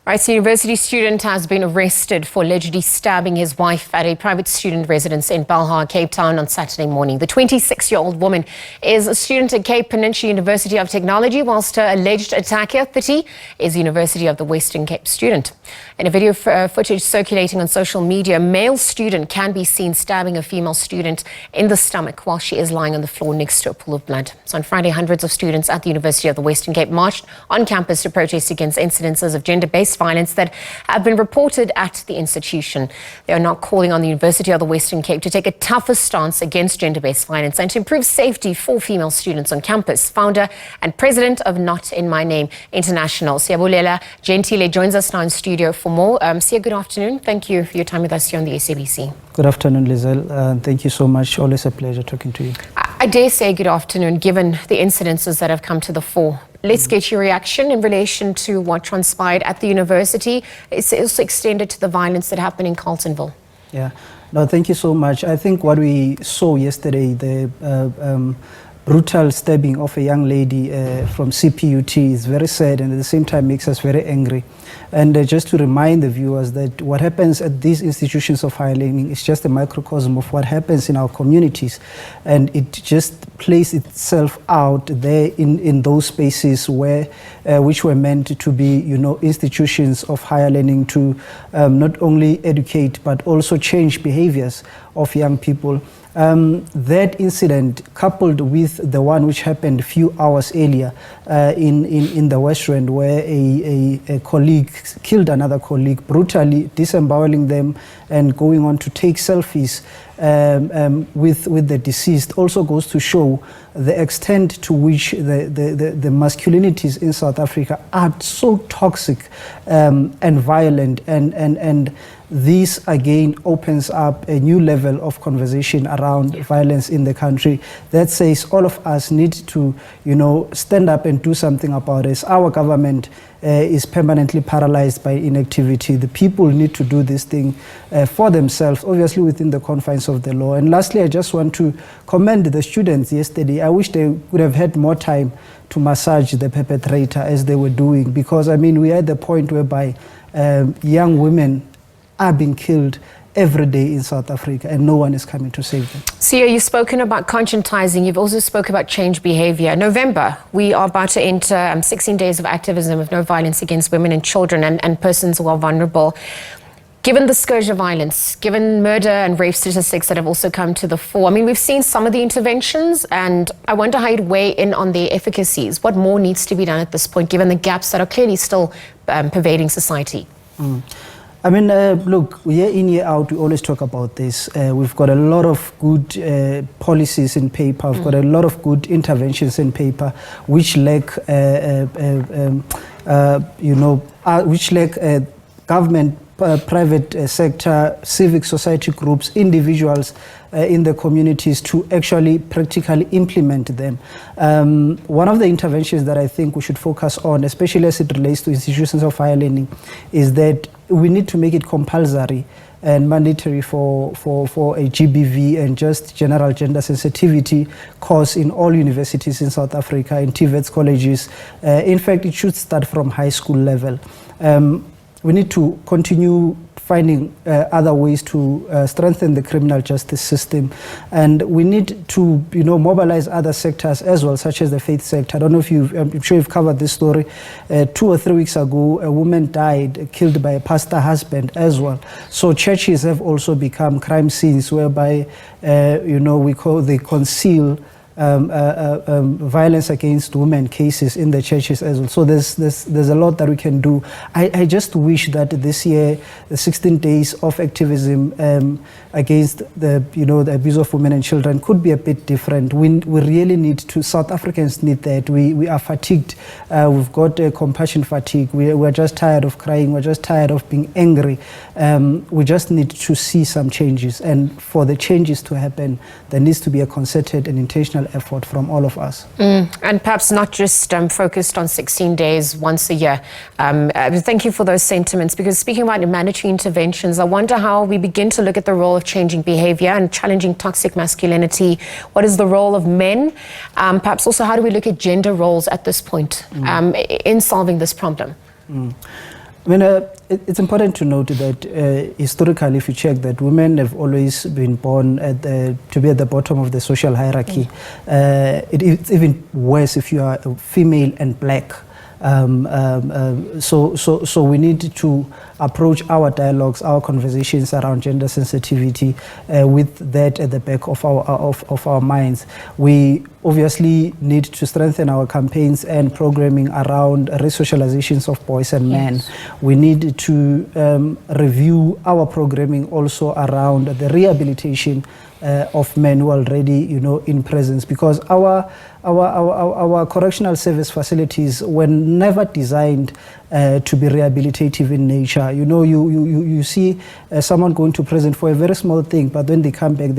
Right, so a university student has been arrested for allegedly stabbing his wife at a private student residence in Belhar, Cape Town on Saturday morning. The 26-year-old woman is a student at Cape Peninsula University of Technology, whilst her alleged attacker, 30, is University of the Western Cape student. In a video footage circulating on social media, a male student can be seen stabbing a female student in the stomach while she is lying on the floor next to a pool of blood. So on Friday, hundreds of students at the University of the Western Cape marched on campus to protest against incidences of gender-based violence that have been reported at the institution. They are now calling on the University of the Western Cape to take a tougher stance against gender-based violence and to improve safety for female students on campus. Founder and president of Not In My Name International, Siyabulela Gentile, joins us now in studio for more. Sia, good afternoon. Thank you for your time with us here on the SABC. Good afternoon, Lizelle. Thank you so much. Always a pleasure talking to you. I dare say good afternoon, given the incidences that have come to the fore. Let's get your reaction in relation to what transpired at the university. It's also extended to the violence that happened in Carletonville. Yeah, no, thank you so much. I think what we saw yesterday, the brutal stabbing of a young lady from CPUT is very sad and at the same time makes us very angry. And just to remind the viewers that what happens at these institutions of higher learning is just a microcosm of what happens in our communities, and it just plays itself out there in those spaces where which were meant to be, you know, institutions of higher learning to not only educate but also change behaviors of young people. That incident, coupled with the one which happened a few hours earlier in the West Rand, where a colleague killed another colleague, brutally disemboweling them and going on to take selfies with the deceased, also goes to show the extent to which the masculinities in South Africa are so toxic and violent, and this again opens up a new level of conversation around violence in the country that says all of us need to, you know, stand up and do something about it. Our government is permanently paralyzed by inactivity. The people need to do this thing for themselves, obviously within the confines of the law. And lastly, I just want to commend the students yesterday. I wish they would have had more time to massage the perpetrator as they were doing, because I mean, we are at the point whereby young women are being killed every day in South Africa and no one is coming to save them. Sia, you've spoken about conscientizing. You've also spoken about change behavior. November, we are about to enter 16 days of activism of no violence against women and children and persons who are vulnerable. Given the scourge of violence, given murder and rape statistics that have also come to the fore, I mean, we've seen some of the interventions and I wonder how you'd weigh in on their efficacies. What more needs to be done at this point, given the gaps that are clearly still pervading society? I mean, look, year in, year out, we always talk about this. We've got a lot of good policies in paper. We've got a lot of good interventions in paper, which lack, which lack government, private sector, civic society groups, individuals in the communities to actually practically implement them. One of the interventions that I think we should focus on, especially as it relates to institutions of higher learning, is that we need to make it compulsory and mandatory for a GBV and just general gender sensitivity course in all universities in South Africa, in TVET's colleges. In fact, it should start from high school level. We need to continue finding other ways to strengthen the criminal justice system, and we need to, you know, mobilize other sectors as well, such as the faith sector. I don't know if I'm sure you've covered this story. 2 or 3 weeks ago, a woman died, killed by a pastor husband as well. So churches have also become crime scenes whereby, you know, they conceal violence against women cases in the churches as well. So there's a lot that we can do. I just wish that this year, the 16 days of activism against the abuse of women and children could be a bit different. We really need to, South Africans need that. We are fatigued. We've got compassion fatigue. We're just tired of crying. We're just tired of being angry. We just need to see some changes. And for the changes to happen, there needs to be a concerted and intentional effort from all of us. And perhaps not just focused on 16 days once a year. Thank you for those sentiments, because speaking about mandatory interventions, I wonder how we begin to look at the role of changing behavior and challenging toxic masculinity. What is the role of men? Perhaps also how do we look at gender roles at this point in solving this problem? I mean, it's important to note that historically, if you check that women have always been born to be at the bottom of the social hierarchy. It's even worse if you are female and black. So we need to approach our dialogues, our conversations around gender sensitivity with that at the back of our minds. We obviously need to strengthen our campaigns and programming around resocializations of boys and men. We need to review our programming also around the rehabilitation of men who are already, in presence, because our correctional service facilities were never designed to be rehabilitative in nature. You see someone going to prison for a very small thing, but when they come back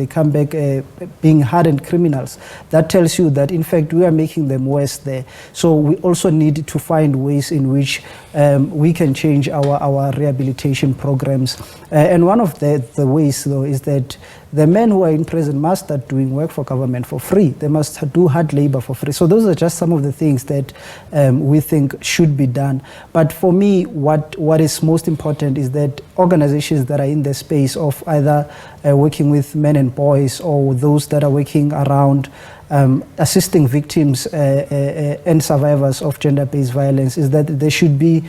being hardened criminals. That tells you that, in fact, we are making them worse there. So we also need to find ways in which we can change our rehabilitation programs. And one of the ways, though, is that the men who are in prison must start doing work for government for free. They must do hard labor for free. So those are just some of the things that we think should be done. But for me, what is most important is that organizations that are in the space of either working with men and boys, or those that are working around assisting victims and survivors of gender-based violence, is that there should be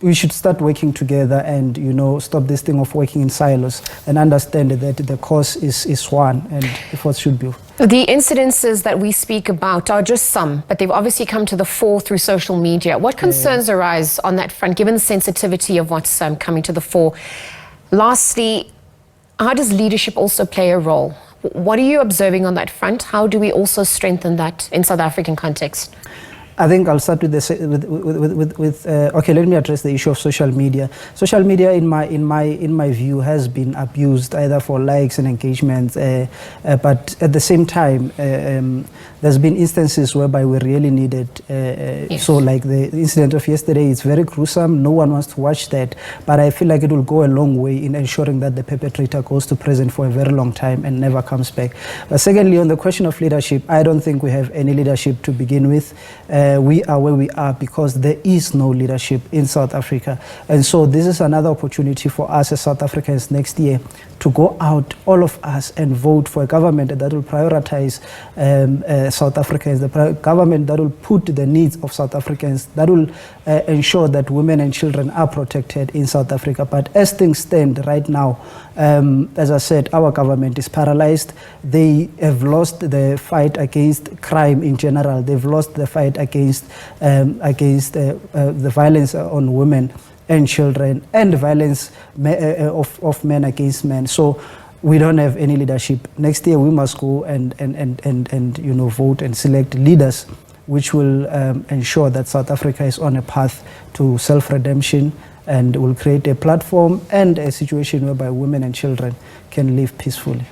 we should start working together and, stop this thing of working in silos and understand that the cause is one and efforts should be. The incidences that we speak about are just some, but they've obviously come to the fore through social media. What concerns arise on that front, given the sensitivity of what's coming to the fore? Lastly, how does leadership also play a role? What are you observing on that front? How do we also strengthen that in South African context? I think I'll start with okay. Let me address the issue of social media. Social media, in my view, has been abused either for likes and engagements, but at the same time, there's been instances whereby we really needed. So, like the incident of yesterday, it's very gruesome. No one wants to watch that, but I feel like it will go a long way in ensuring that the perpetrator goes to prison for a very long time and never comes back. But secondly, on the question of leadership, I don't think we have any leadership to begin with. We are where we are because there is no leadership in South Africa. And so this is another opportunity for us as South Africans next year to go out, all of us, and vote for a government that will prioritize South Africans, the government that will put the needs of South Africans, that will ensure that women and children are protected in South Africa. But as things stand right now, as I said, our government is paralyzed. They have lost the fight against crime in general. They've lost the fight against the violence on women and children and the violence of men against men. So we don't have any leadership. Next year we must go and vote and select leaders which will ensure that South Africa is on a path to self-redemption and will create a platform and a situation whereby women and children can live peacefully.